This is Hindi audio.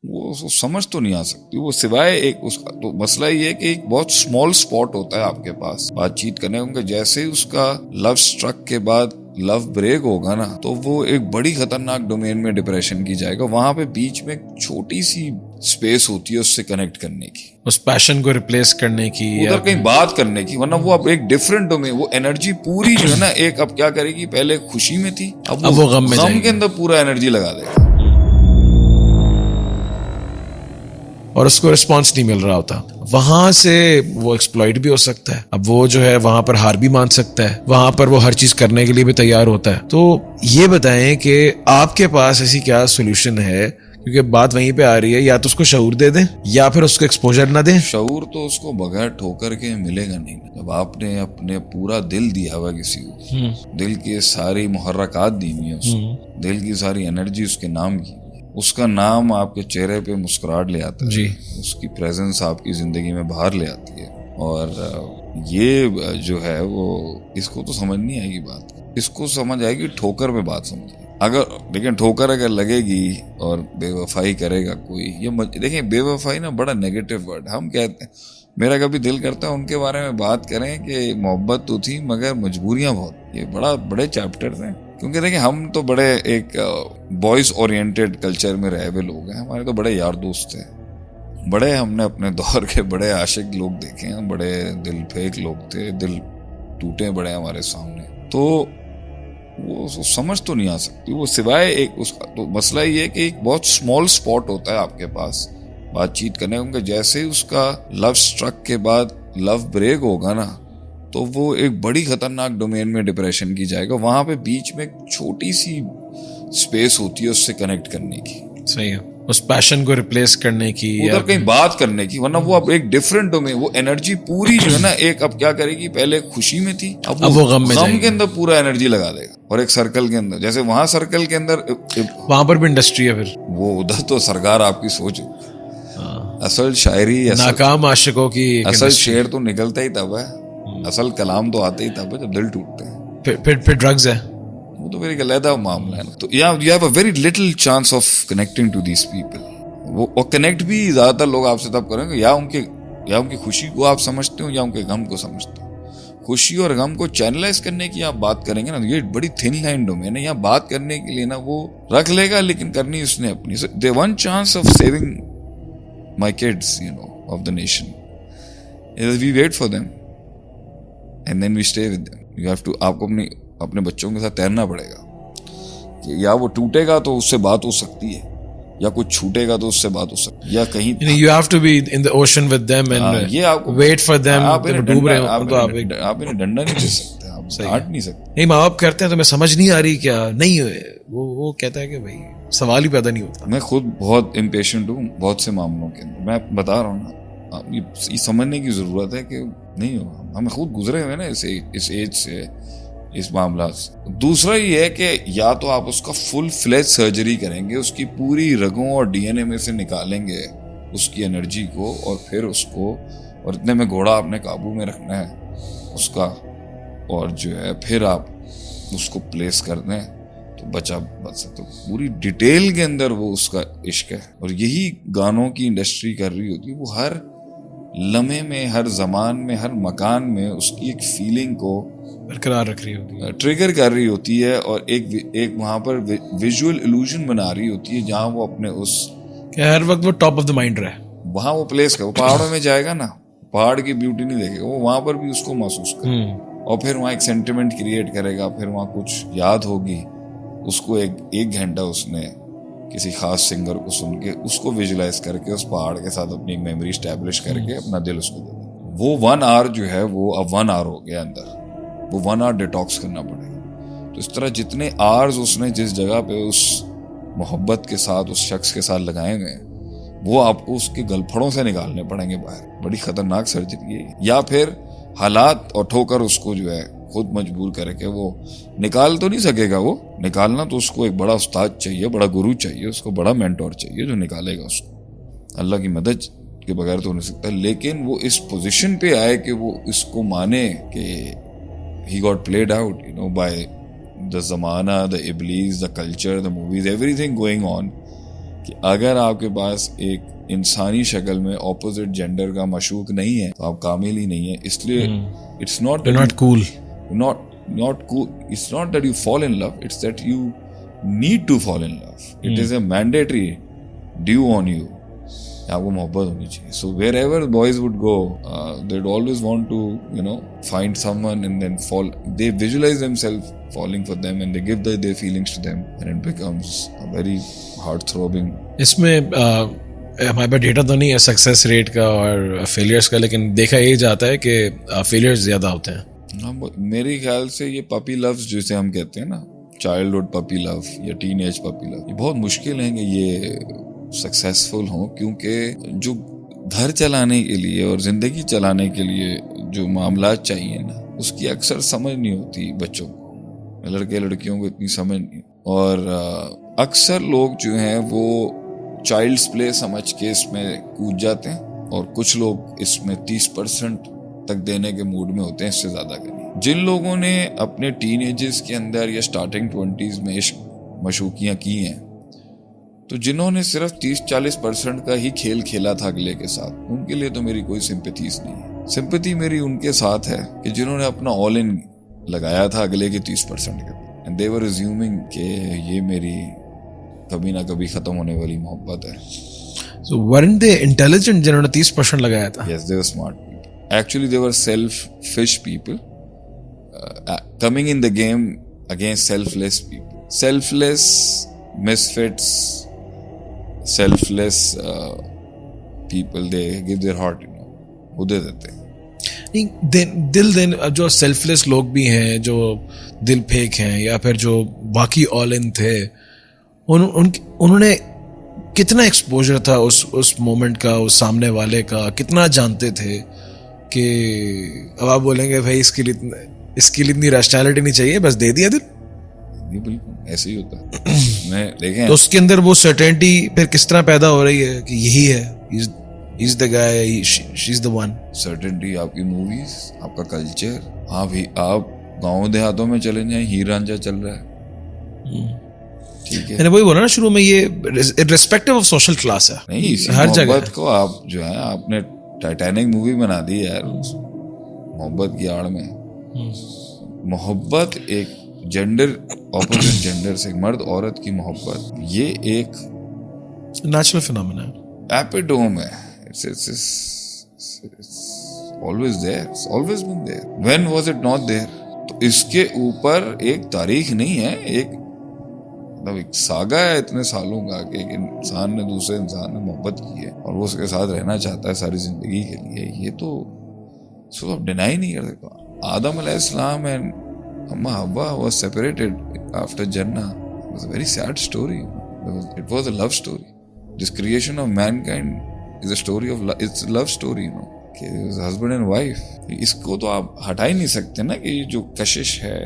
वो समझ तो नहीं आ सकती वो, सिवाय एक उसका तो मसला ये है कि एक बहुत स्मॉल स्पॉट होता है आपके पास बातचीत करने का। जैसे ही उसका लव स्ट्रक के बाद लव ब्रेक होगा ना, तो वो एक बड़ी खतरनाक डोमेन में डिप्रेशन की जाएगा। वहां पे बीच में एक छोटी सी स्पेस होती है उससे कनेक्ट करने की, उस पैशन को रिप्लेस करने की, उधर कहीं बात करने की, वरना वो अब एक डिफरेंट डोमेन, वो एनर्जी पूरी जो है ना, एक अब क्या करेगी, पहले खुशी में थी, अब वो गम में गम जाएगी। के अंदर पूरा एनर्जी लगा देगा और उसको रिस्पॉन्स नहीं मिल रहा होता। वहां से वो एक्सप्लॉइट भी हो सकता है। अब वो जो है वहां पर हार भी मान सकता है, वहां पर वो हर चीज करने के लिए भी तैयार होता है। तो ये बताएं कि आपके पास ऐसी क्या सोल्यूशन है, क्योंकि बात वहीं पे आ रही है, या तो उसको शऊर दे दें या फिर उसको एक्सपोजर ना दें। शऊर तो उसको बगैर ठोकर के मिलेगा नहीं। जब आपने अपने पूरा दिल दिया हुआ किसी को, दिल की सारी मुहर्रकात दी हुई है उसको, दिल की सारी एनर्जी उसके नाम की, उसका नाम आपके चेहरे पे मुस्कुराहट ले आता है जी, उसकी प्रेजेंस आपकी जिंदगी में बाहर ले आती है। और ये जो है वो, इसको तो समझ नहीं आएगी बात, इसको समझ आएगी ठोकर में बात समझ। अगर लेकिन ठोकर अगर लगेगी और बेवफाई करेगा कोई, ये देखिए बेवफाई ना बड़ा नेगेटिव वर्ड, हम कहते हैं, मेरा कभी दिल करता है उनके बारे में बात करें कि मोहब्बत तो थी मगर मजबूरियां बहुत। ये बड़े चैप्टर्स हैं, क्योंकि देखिए हम तो बड़े एक बॉयज ओरिएंटेड कल्चर में रहे हुए लोग हैं। हमारे तो बड़े यार दोस्त हैं, बड़े हमने अपने दौर के बड़े आशिक लोग देखे हैं, बड़े दिल फेंक लोग थे, दिल टूटे बड़े हमारे सामने। तो वो समझ तो नहीं आ सकती वो, सिवाय एक उसका तो मसला ये है कि एक बहुत स्मॉल स्पॉट होता है आपके पास बातचीत करने का। जैसे ही उसका लव स्ट्रक के बाद लव ब्रेक होगा ना, तो वो एक बड़ी खतरनाक डोमेन में डिप्रेशन की जाएगा। वहां पे बीच में एक छोटी सी स्पेस होती है उससे कनेक्ट करने की, सही है, उस पैशन को रिप्लेस करने की, उधर कहीं बात करने की, वरना वो अब एक डिफरेंट डोमेन, वो एनर्जी पूरी जो है ना, एक अब क्या करेगी, पहले खुशी में थी, अब वो गम में के अंदर पूरा एनर्जी लगा देगा। और एक सर्कल के अंदर, जैसे वहां सर्कल के अंदर वहां पर भी इंडस्ट्री है फिर वो, उधर तो सरकार आपकी सोच, असल शायरी, नाकाम आशिकों की असल शेर तो निकलता ही तब है, असल कलाम तो आते ही तब है जब दिल टूटते हैं। फिर ड्रग्स है, वो तो एक अलग मामला है ना। तो you have a very little chance of connecting to these people. वो और कनेक्ट भी ज्यादातर लोग आपसे तब करेंगे या उनकी खुशी को आप समझते हो या उनके गम को समझते हो। खुशी और गम को चैनलाइज करने की आप बात करेंगे ना, ये बड़ी थिन लाइन डोमेन है। यहाँ बात करने के लिए ना वो रख लेगा, लेकिन करनी उसने अपनी। They one chance of saving my kids of the nation, we wait for them and then we stay with them. You have to, आपको अपने बच्चों के साथ तैरना पड़ेगा कि या वो टूटेगा तो उससे बात हो सकती है, या कुछ छूटेगा तो उससे बात हो सकती है, या कहीं you have to be in the ocean with them and ये आपको wait for them। आप इन्हें डूब रहे हो आप तो आप इन्हें डंडा नहीं दे सकते, आप डांट नहीं सकते। नहीं, माँ बाप करते हैं तो मैं समझ नहीं आ रही क्या नहीं हुए, वो कहता है कि भाई सवाल ही पैदा नहीं होता। मैं खुद बहुत इम्पेशेंट हूँ बहुत से मामलों के अंदर, मैं बता रहा हूँ ना, ये समझने की जरूरत है कि नहीं हो, हमें खुद गुजरे हुए ना इस एज से, इस मामला से। दूसरा ये है कि या तो आप उसका फुल फ्लेज सर्जरी करेंगे, उसकी पूरी रगों और डीएनए में से निकालेंगे उसकी एनर्जी को, और फिर उसको, और इतने में घोड़ा आपने काबू में रखना है उसका, और जो है फिर आप उसको प्लेस कर दें तो बच सकते हो। पूरी डिटेल के अंदर वो उसका इश्क है, और यही गानों की इंडस्ट्री कर रही होती है। वो हर लम्हे में, हर जमान में, हर मकान में उसकी एक फीलिंग को बरकरार रख रही होती है, ट्रिगर कर रही होती है, और एक वहां पर विजुअल इल्यूजन बना रही होती है, जहां वो अपने उस हर वक्त वो टॉप ऑफ द माइंड रहे, वहां वो प्लेस कर, वो पहाड़ों में जाएगा ना, पहाड़ की ब्यूटी नहीं देखेगा, वो वहां पर भी उसको महसूस करेगा, और फिर वहां एक सेंटिमेंट क्रिएट करेगा, फिर वहां कुछ याद होगी उसको, एक घंटा उसने किसी खास सिंगर को सुन के उसको विजुलाइज करके उस पहाड़ के साथ अपनी एक मेमोरी स्टैब्लिश करके अपना दिल उसको दे देगा। वो 1 आवर जो है वो अब 1 आवर हो गया अंदर, वो 1 आवर डिटॉक्स करना पड़ेगा। तो इस तरह जितने आवर्स उसने जिस जगह पे उस मोहब्बत के साथ उस शख्स के साथ लगाए गए, वो आपको उसके गलफड़ों से निकालने पड़ेंगे बाहर। बड़ी खतरनाक सर्जरी है। या फिर हालात और ठोकर उसको जो है खुद मजबूर करके, वो निकाल तो नहीं सकेगा, वो निकालना तो उसको एक बड़ा उस्ताद चाहिए, बड़ा गुरु चाहिए, उसको बड़ा मेंटोर चाहिए जो निकालेगा उसको। अल्लाह की मदद के बगैर तो हो नहीं सकता। लेकिन वो इस पोजीशन पे आए कि वो इसको माने कि he got played out, by the zamana, the iblis, the culture, the movies, everything going on, कि अगर आपके पास एक इंसानी शक्ल में ऑपोजिट जेंडर का मशूक नहीं है तो आप कामिल ही नहीं है। इसलिए it's not cool, not cool. It's not that you fall in love, it's that you need to fall in love. It is a mandatory due on you. आपको मोहब्बत होनी चाहिए। So wherever boys would go, they'd always want to, find someone and then fall. They visualize themselves falling for them and they give their feelings to them, and it becomes a very heart-throbbing. इसमें हमारे पास डेटा तो नहीं है सक्सेस रेट का और फेलियर्स का, लेकिन देखा ये जाता है कि फेलियर्स ज्यादा होते हैं। मेरे ख्याल से ये पपी लव्स जिसे हम कहते हैं ना, चाइल्डहुड पपी लव या टीनेज पपी लव, ये बहुत मुश्किल है कि ये सक्सेसफुल हो, क्योंकि जो घर चलाने के लिए और जिंदगी चलाने के लिए जो मामला चाहिए ना, उसकी अक्सर समझ नहीं होती बच्चों को, लड़के लड़कियों को इतनी समझ नहीं। और अक्सर लोग जो हैं वो चाइल्ड्स प्ले समझ के इसमें कूद जाते हैं, और कुछ लोग इसमें 30% तक देने के मूड में होते हैं, इससे ज्यादा करें। जिन लोगों ने अपने टीनेजर्स के अंदर या स्टार्टिंग 20s में इश्क मशूकियां की हैं, तो जिन्होंने सिर्फ 30-40% का ही खेल खेला था अगले के साथ, उनके लिए तो मेरी कोई सिंपैथीज नहीं है। सिंपैथी मेरी उनके साथ है कि जिन्होंने अपना ऑल इन लगाया था अगले के 30% के, एंड दे वर अज्यूमिंग कि ये मेरी कभी ना कभी खत्म होने वाली मोहब्बत है। So weren't they intelligent जिन्होंने 30% लगाया था? Yes, they were smart. Actually, they were selfish people coming in the game against selfless people. Selfless misfits, selfless people, they give their heart, वो दे देते हैं। दिल जो सेल्फलेस लोग भी हैं, जो दिल फेंक हैं, या फिर जो बाकी ऑल इन थे, उन्होंने कितना एक्सपोजर था उस मोमेंट का, उस सामने वाले का, कितना जानते थे कि अब आप बोलेंगे भाई इसके लिए इतनी रैशनैलिटी नहीं चाहिए, बस दे दिया दिल। ये बिल्कुल ऐसे ही होता है। मैं देखें तो उसके अंदर वो सर्टेनिटी फिर किस तरह पैदा हो रही है कि यही है, he's the guy, she's the one. Certainty आपकी मूवीज, आपका कल्चर, आप गाँव देहातों में चले जाएं, हीर रांझा चल रहा है, ठीक है। मैंने वही बोला ना शुरू में, ये रिस्पेक्टिव ऑफ सोशल क्लास है, नहीं हर जगह को आप जो है, आपने टाइटैनिक मूवी बना दी यार मोहब्बत की आड़ में। मोहब्बत एक जेंडर, ऑपोजिट जेंडर से, मर्द औरत की मोहब्बत, ये एक नेचुरल फिनोमेना है, एपिटोम है। It's always there, it's always been there. When was it not there? तो इसके ऊपर एक तारीख नहीं है, एक सागा है इतने सालों का कि एक इंसान ने दूसरे इंसान ने मोहब्बत की है और वो उसके साथ रहना चाहता है सारी जिंदगी के लिए। ये तो इसको आप डिनाई नहीं कर सकते। आदम अलैहिस्सलाम एंड अम्मा हव्वा वाज सेपरेटेड आफ्टर जन्ना। It was a very sad story. It was a love story. This creation of Mankind is a story of, it's love story, husband and wife. इसको तो आप हटा ही नहीं सकते ना कि जो कशिश है,